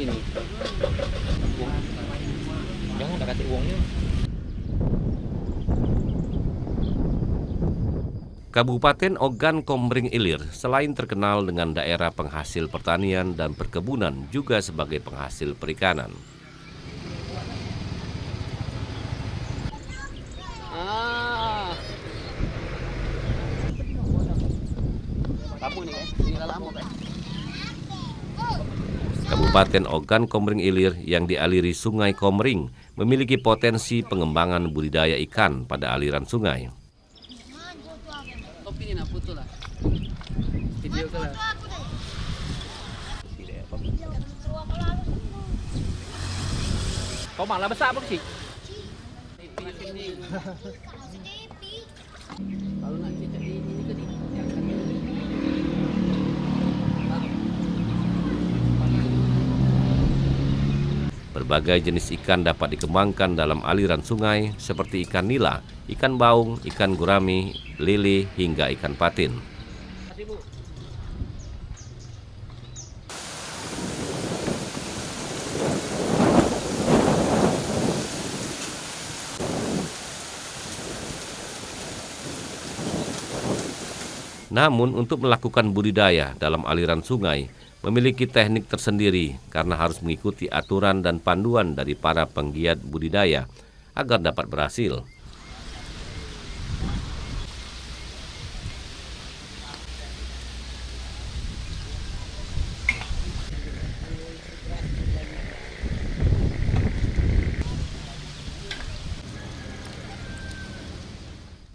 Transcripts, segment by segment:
sini. Jangan ada kasih uangnya. Kabupaten Ogan Komering Ilir selain terkenal dengan daerah penghasil pertanian dan perkebunan juga sebagai penghasil perikanan. Kabupaten Ogan Komering Ilir yang dialiri Sungai Komering memiliki potensi pengembangan budidaya ikan pada aliran sungai. Kau malah besar apa sih? Kalau nak cecak ini ke Berbagai jenis ikan dapat dikembangkan dalam aliran sungai seperti ikan nila, ikan baung, ikan gurami, lele, hingga ikan patin. Namun untuk melakukan budidaya dalam aliran sungai memiliki teknik tersendiri karena harus mengikuti aturan dan panduan dari para penggiat budidaya agar dapat berhasil.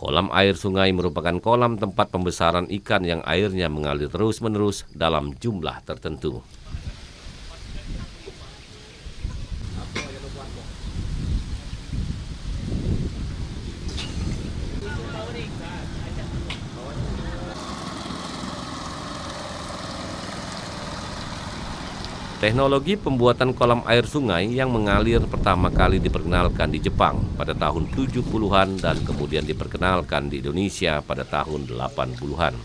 Kolam air sungai merupakan kolam tempat pembesaran ikan yang airnya mengalir terus-menerus dalam jumlah tertentu. Teknologi pembuatan kolam air sungai yang mengalir pertama kali diperkenalkan di Jepang pada tahun 70-an dan kemudian diperkenalkan di Indonesia pada tahun 80-an.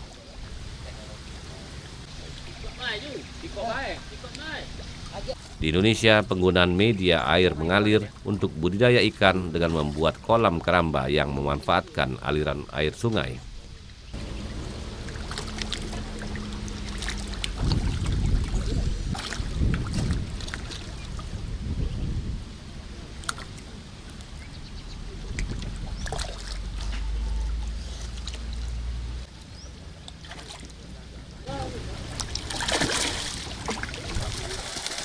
Di Indonesia, penggunaan media air mengalir untuk budidaya ikan dengan membuat kolam keramba yang memanfaatkan aliran air sungai.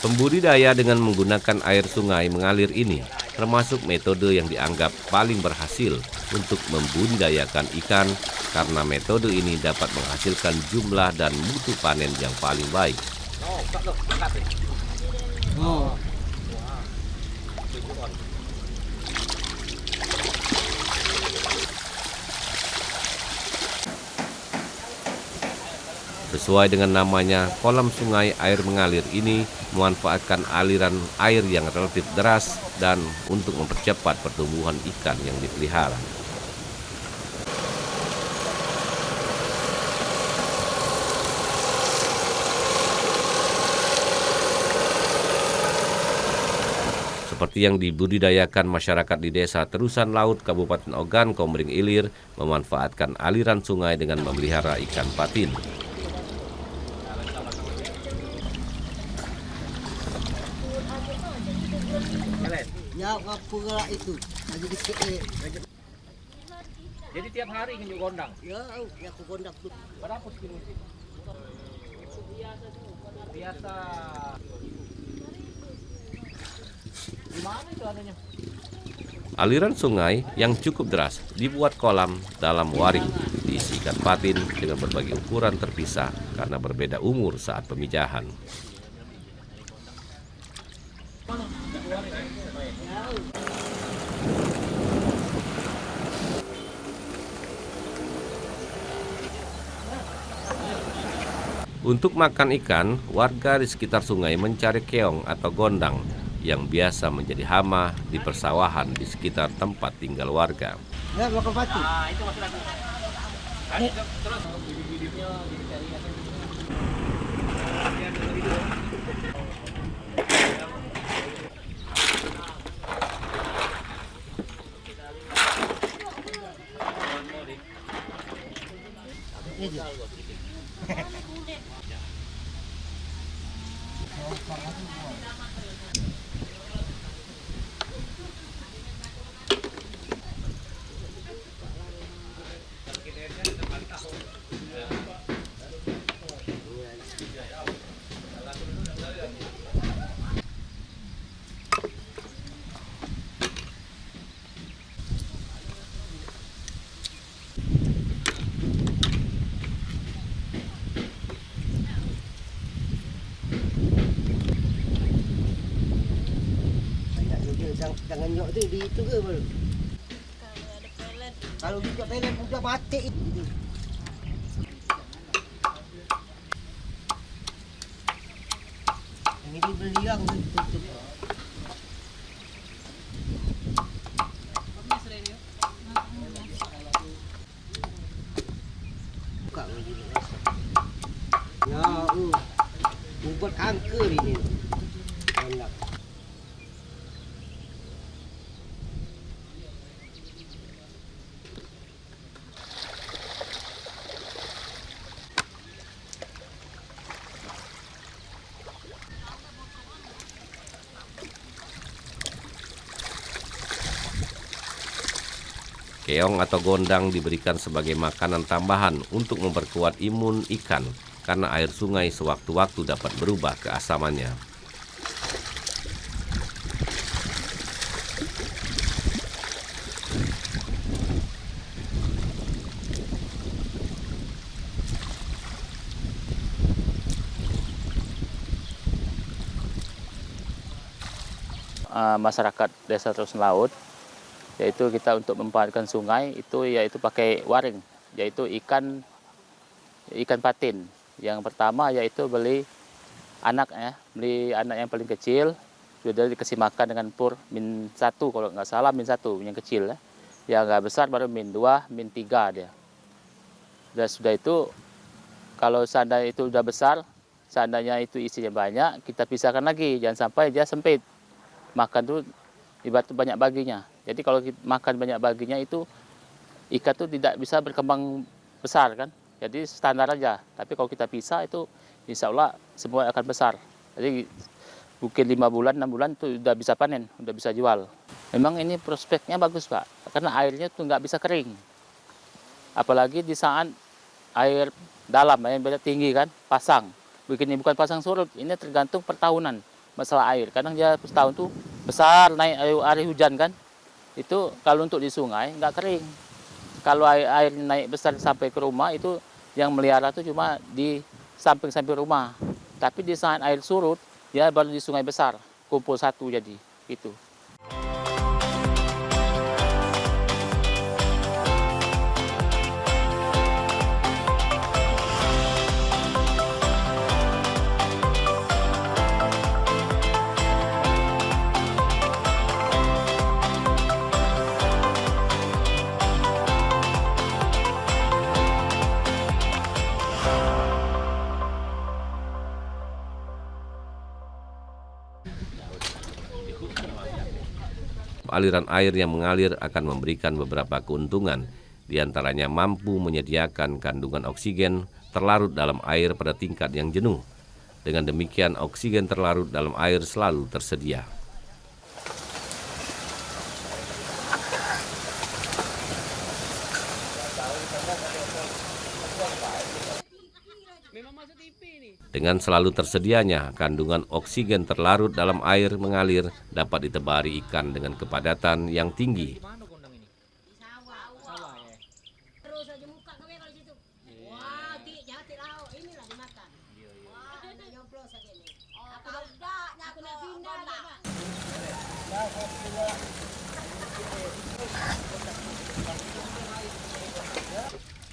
Pembudidaya dengan menggunakan air sungai mengalir ini termasuk metode yang dianggap paling berhasil untuk membudidayakan ikan karena metode ini dapat menghasilkan jumlah dan mutu panen yang paling baik. Sesuai dengan namanya, kolam sungai air mengalir ini memanfaatkan aliran air yang relatif deras dan untuk mempercepat pertumbuhan ikan yang dipelihara. Seperti yang dibudidayakan masyarakat di Desa Terusan Laut, Kabupaten Ogan Komering Ilir, memanfaatkan aliran sungai dengan memelihara ikan patin. Ya, apa itu? Jadi tiap hari nginjuk gondang. Ya, aku gondak tuh. Berapa kilo? Biasa. Gimana itu adanya? Aliran sungai yang cukup deras dibuat kolam dalam waring, diisi ikan patin dengan berbagai ukuran terpisah karena berbeda umur saat pemijahan. Untuk makan ikan, warga di sekitar sungai mencari keong atau gondang yang biasa menjadi hama di persawahan di sekitar tempat tinggal warga. Ya, makan patin. Itu masih lagi. Terus videonya dia. Jangan nyok tu di itu ke baru. Kalau ada pelet, Kalau dia pelet udah mati itu. Yang ini beliang tutup. Buka lagi. Ya, ubat kanker ini. Enak. Keong atau gondang diberikan sebagai makanan tambahan untuk memperkuat imun ikan karena air sungai sewaktu-waktu dapat berubah keasamannya. Masyarakat Desa Terus Laut, yaitu kita untuk memanfaatkan sungai itu yaitu pakai waring, yaitu ikan patin. Yang pertama yaitu beli anak yang paling kecil, sudah dikasih makan dengan pur -1 kalau nggak salah, -1 yang kecil ya. Yang nggak besar baru -2, -3 dia. Dan sudah itu kalau seandainya itu udah besar, seandainya itu isinya banyak, kita pisahkan lagi, jangan sampai dia sempit. Makan tuh ibarat banyak baginya. Jadi kalau kita makan banyak baginya itu ikan tuh tidak bisa berkembang besar kan. Jadi standar aja. Tapi kalau kita pisah itu insya Allah semua akan besar. Jadi mungkin 5 bulan, 6 bulan tuh udah bisa panen, udah bisa jual. Memang ini prospeknya bagus Pak, karena airnya tuh nggak bisa kering. Apalagi di saat air dalam, air tinggi kan, pasang. Begini bukan pasang surut, ini tergantung pertahunan. Masalah air, kadang dia setahun tuh besar naik air hujan kan, itu kalau untuk di sungai nggak kering. Kalau air naik besar sampai ke rumah itu yang melihara tuh cuma di samping-samping rumah. Tapi di saat air surut dia baru di sungai besar, kumpul satu jadi gitu. Aliran air yang mengalir akan memberikan beberapa keuntungan, diantaranya mampu menyediakan kandungan oksigen terlarut dalam air pada tingkat yang jenuh. Dengan demikian, oksigen terlarut dalam air selalu tersedia. Dengan selalu tersedianya kandungan oksigen terlarut dalam air mengalir dapat ditebari ikan dengan kepadatan yang tinggi. Mana gondang ini? Sawah ya. terus aja muka kami kalau situ. Wah, jati laut inilah dimakan. Wah, ada nyoblos aja nih. Aku nak pindah lah.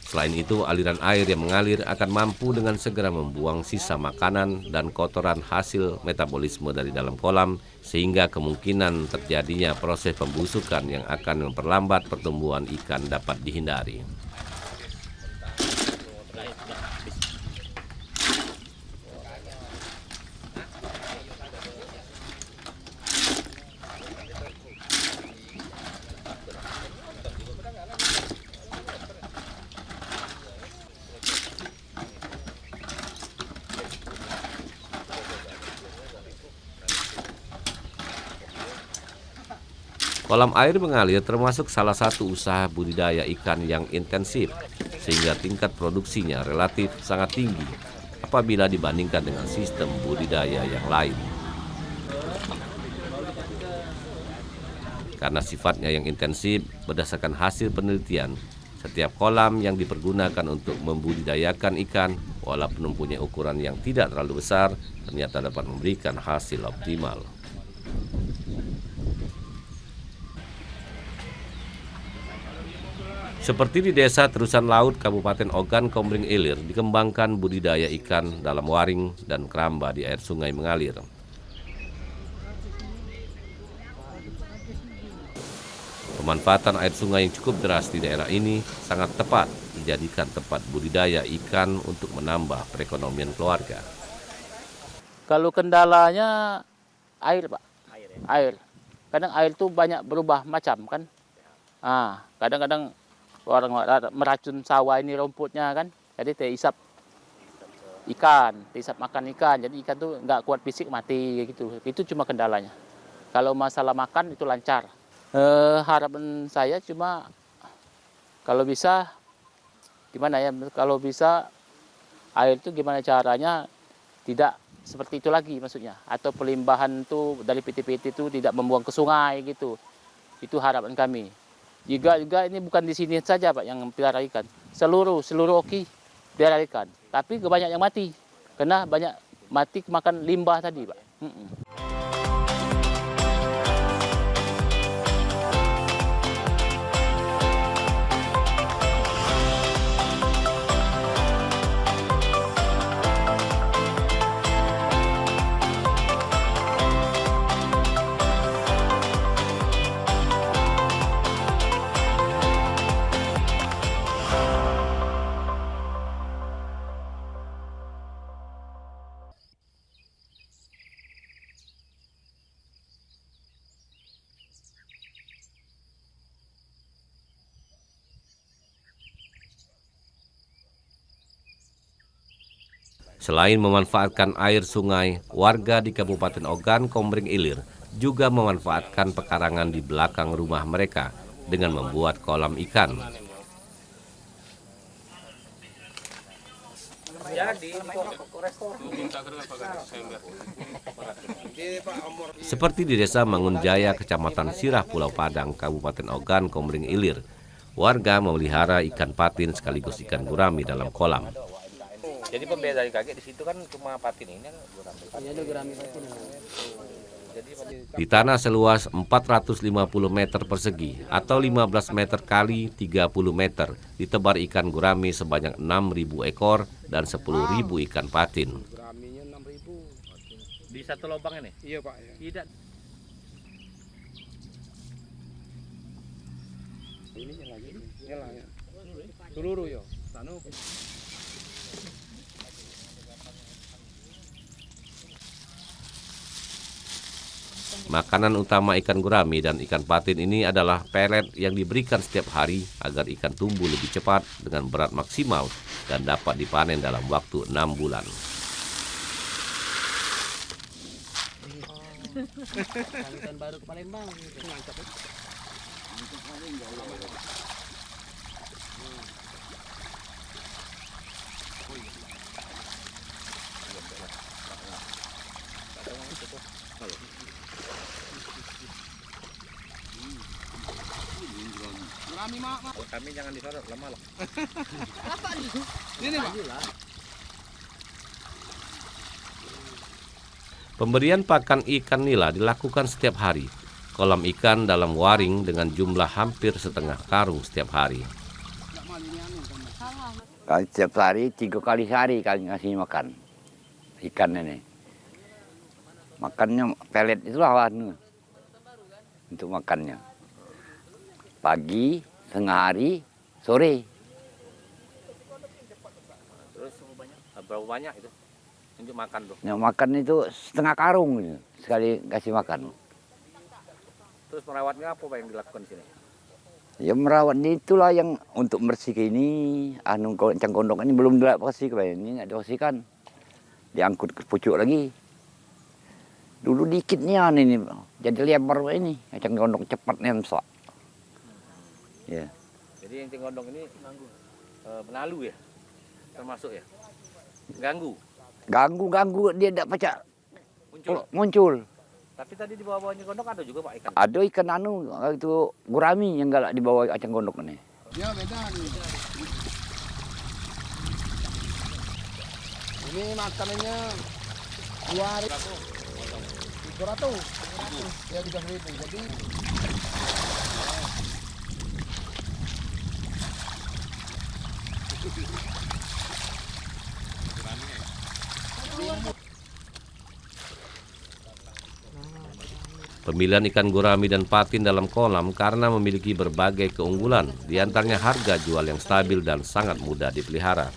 Selain itu, aliran air yang mengalir akan mampu dengan segera membuang sisa makanan dan kotoran hasil metabolisme dari dalam kolam, sehingga kemungkinan terjadinya proses pembusukan yang akan memperlambat pertumbuhan ikan dapat dihindari. Kolam air mengalir termasuk salah satu usaha budidaya ikan yang intensif, sehingga tingkat produksinya relatif sangat tinggi apabila dibandingkan dengan sistem budidaya yang lain. Karena sifatnya yang intensif, berdasarkan hasil penelitian, setiap kolam yang dipergunakan untuk membudidayakan ikan, walaupun mempunyai ukuran yang tidak terlalu besar, ternyata dapat memberikan hasil optimal. Seperti di Desa Terusan Laut, Kabupaten Ogan Komering Ilir, dikembangkan budidaya ikan dalam waring dan keramba di air sungai mengalir. Pemanfaatan air sungai yang cukup deras di daerah ini sangat tepat dijadikan tempat budidaya ikan untuk menambah perekonomian keluarga. Kalau kendalanya air, Pak. Air. Kadang air itu banyak berubah macam kan. Kadang-kadang orang meracun sawah ini rumputnya kan. Jadi terhisap ikan, terhisap makan ikan. Jadi ikan tuh nggak kuat fisik mati gitu. Itu cuma kendalanya. Kalau masalah makan itu lancar. Harapan saya cuma kalau bisa gimana ya, kalau bisa air itu gimana caranya tidak seperti itu lagi maksudnya, atau pelimbahan itu dari PT-PT itu tidak membuang ke sungai gitu. Itu harapan kami. Juga ini bukan di sini saja Pak yang pelihara ikan, seluruh oki pelihara ikan, tapi banyak yang mati karena banyak mati kemakan limbah tadi Pak. Selain memanfaatkan air sungai, warga di Kabupaten Ogan Komering Ilir juga memanfaatkan pekarangan di belakang rumah mereka dengan membuat kolam ikan. Seperti di Desa Mangunjaya, Kecamatan Sirah, Pulau Padang, Kabupaten Ogan Komering Ilir, warga memelihara ikan patin sekaligus ikan gurami dalam kolam. Jadi pembeda dari kakek di situ kan cuma patin ini kan gurami. Di tanah seluas 450 meter persegi atau 15 meter kali 30 meter ditebar ikan gurami sebanyak 6.000 ekor dan 10.000 ikan patin. Guraminya 6.000. Di satu lubang ini? Iya Pak. Ya. Tidak. Ini lagi. Nyala ya. Seluruh yo. Sanu. Makanan utama ikan gurami dan ikan patin ini adalah pelet yang diberikan setiap hari agar ikan tumbuh lebih cepat dengan berat maksimal dan dapat dipanen dalam waktu 6 bulan. Ikan baru ke Palembang. Kami jangan disorot lama lah. Ini Pak. Pemberian pakan ikan nila dilakukan setiap hari. Kolam ikan dalam waring dengan jumlah hampir setengah karung setiap hari. Setiap hari 3 kali sehari kali ngasih makan ikan ini. Makannya pelet itu lawan untuk makannya. Pagi, tengah hari, sore. Terus berapa banyak itu untuk makan tuh? Yang makan itu setengah karung gitu, sekali kasih makan. Terus merawatnya apa Pak yang dilakukan di sini? Ya merawat itulah yang untuk bersih ini, cang kondok ini belum dibersih, ini nggak dibersihkan, diangkut ke pucuk lagi. Dulu dikitnya ini, jadi lebar ini. Eceng gondok cepat nemsak. Ya. Jadi eceng gondok ini menalu ya, termasuk ya, ganggu. Ganggu dia tidak pacak muncul. Tapi tadi di bawah eceng gondok ada juga Pak ikan. Ada ikan itu gurami yang galak di bawah eceng gondok ini. Ya beda nih. Ini makanannya 2 hari. 300. Ya 300. Jadi Pemilihan ikan gurami dan patin dalam kolam karena memiliki berbagai keunggulan, di antaranya harga jual yang stabil dan sangat mudah dipelihara.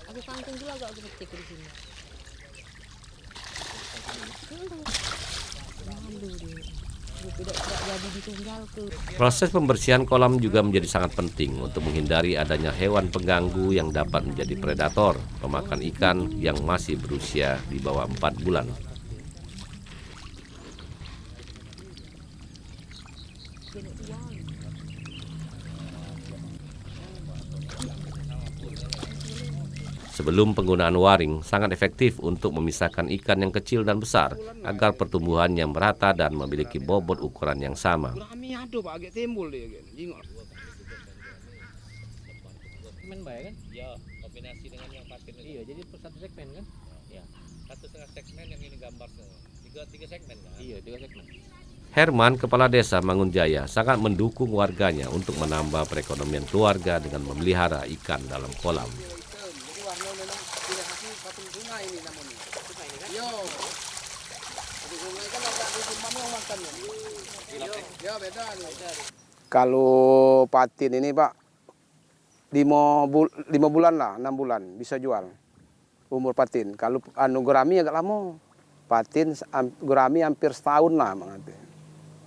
Aku kangkung juga agak petik di sini. Tidak jadi ditunggal ke. Proses pembersihan kolam juga menjadi sangat penting untuk menghindari adanya hewan pengganggu yang dapat menjadi predator, pemakan ikan yang masih berusia di bawah 4 bulan. Sebelum penggunaan waring, sangat efektif untuk memisahkan ikan yang kecil dan besar agar pertumbuhannya merata dan memiliki bobot ukuran yang sama. gurami ada Pak, agak timbul dia kan. Jingok. Segmen baik kan? Ya, kombinasi dengan yang patin itu. Iya, jadi satu segmen kan? Ya, 1,5 segmen yang ini gambar semua. 3 segmen kan? Iya, 3 segmen. Herman, kepala desa Mangunjaya, sangat mendukung warganya untuk menambah perekonomian keluarga dengan memelihara ikan dalam kolam. Jadi warna memang ciri khasnya patung sungai ini namanya. Sungai ini kan? Yo. Jadi sungai kan ada di rumah yang makan ya. Ya beda nih. Kalau patin ini Pak 5 bulan lah, 6 bulan bisa jual. Umur patin. Kalau gurami agak lama. Patin gurami hampir setahun lah mengerti.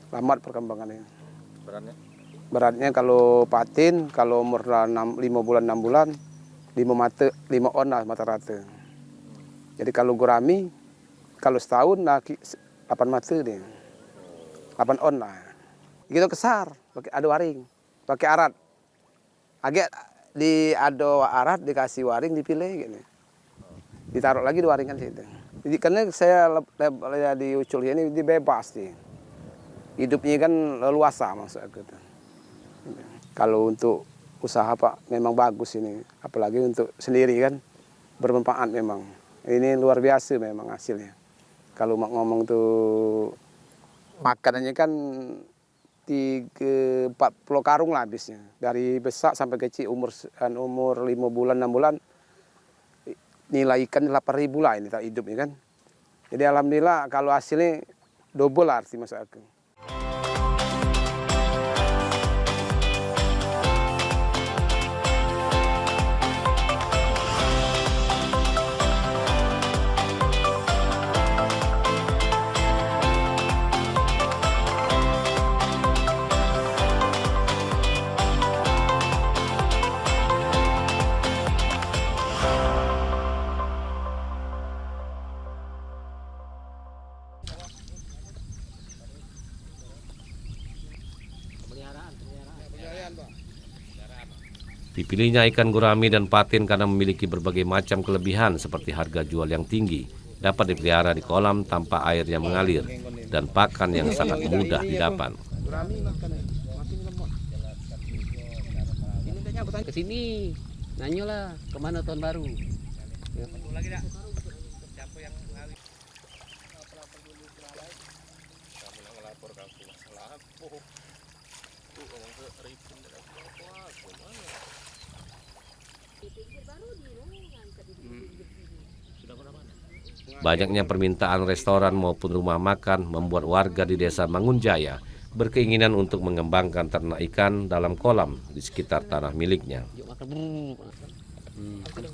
Lambat perkembangannya. Beratnya? Beratnya kalau patin, kalau umur 5 bulan 6 bulan 5 on lah mata rata. Jadi kalau gurami, kalau setahun lah 8 mata dia. 8 on lah. Gitu kesar, pakai ado waring, pakai arat. Agak di ado arat dikasih waring dipilih gitu. Ditaruh lagi di waringan situ. Jadi karena saya di ucul ini di bebas sih. Hidupnya kan leluasa maksud aku. Kalau untuk usaha Pak memang bagus ini, apalagi untuk sendiri kan bermanfaat memang. Ini luar biasa memang hasilnya. Kalau mau ngomong tuh makanannya kan 40 karung lah habisnya. Dari besar sampai kecil umur 5 bulan 6 bulan nilai ikan 8.000 lah ini tak hidupnya kan. Jadi alhamdulillah kalau hasilnya double lah arti maksud aku. Dipilihnya ikan gurami dan patin karena memiliki berbagai macam kelebihan seperti harga jual yang tinggi, dapat dipelihara di kolam tanpa air yang mengalir, dan pakan yang sangat mudah didapat. Ke sini, nanyo lah kemana tahun baru. Lagi dah. Siapa yang ngali? Kamu nak melapor kamu masalah apa? Tuh orang ke ripun dah apa? Banyaknya permintaan restoran maupun rumah makan membuat warga di desa Mangunjaya berkeinginan untuk mengembangkan ternak ikan dalam kolam di sekitar tanah miliknya.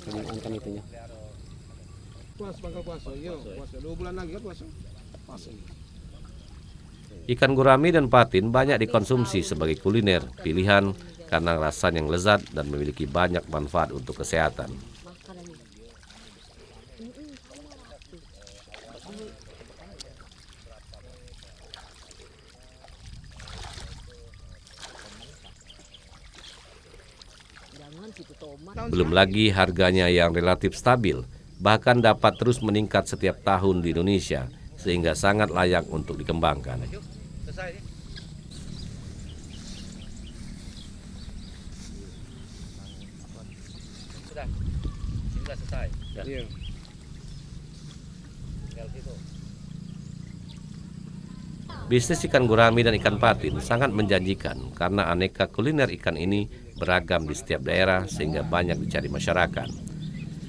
Angkat itunya. Puasa, yuk, puasa 2 bulan lagi kan puasa. Ikan gurami dan patin banyak dikonsumsi sebagai kuliner pilihan karena rasanya yang lezat dan memiliki banyak manfaat untuk kesehatan. Jangan situ tomat. Belum lagi harganya yang relatif stabil, bahkan dapat terus meningkat setiap tahun di Indonesia, sehingga sangat layak untuk dikembangkan. Selesai. Sudah. Sudah selesai. Iya. Tinggal situ. Bisnis ikan gurami dan ikan patin sangat menjanjikan karena aneka kuliner ikan ini beragam di setiap daerah sehingga banyak dicari masyarakat.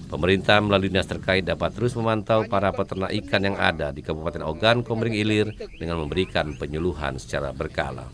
Pemerintah melalui dinas terkait dapat terus memantau para peternak ikan yang ada di Kabupaten Ogan Komering Ilir dengan memberikan penyuluhan secara berkala.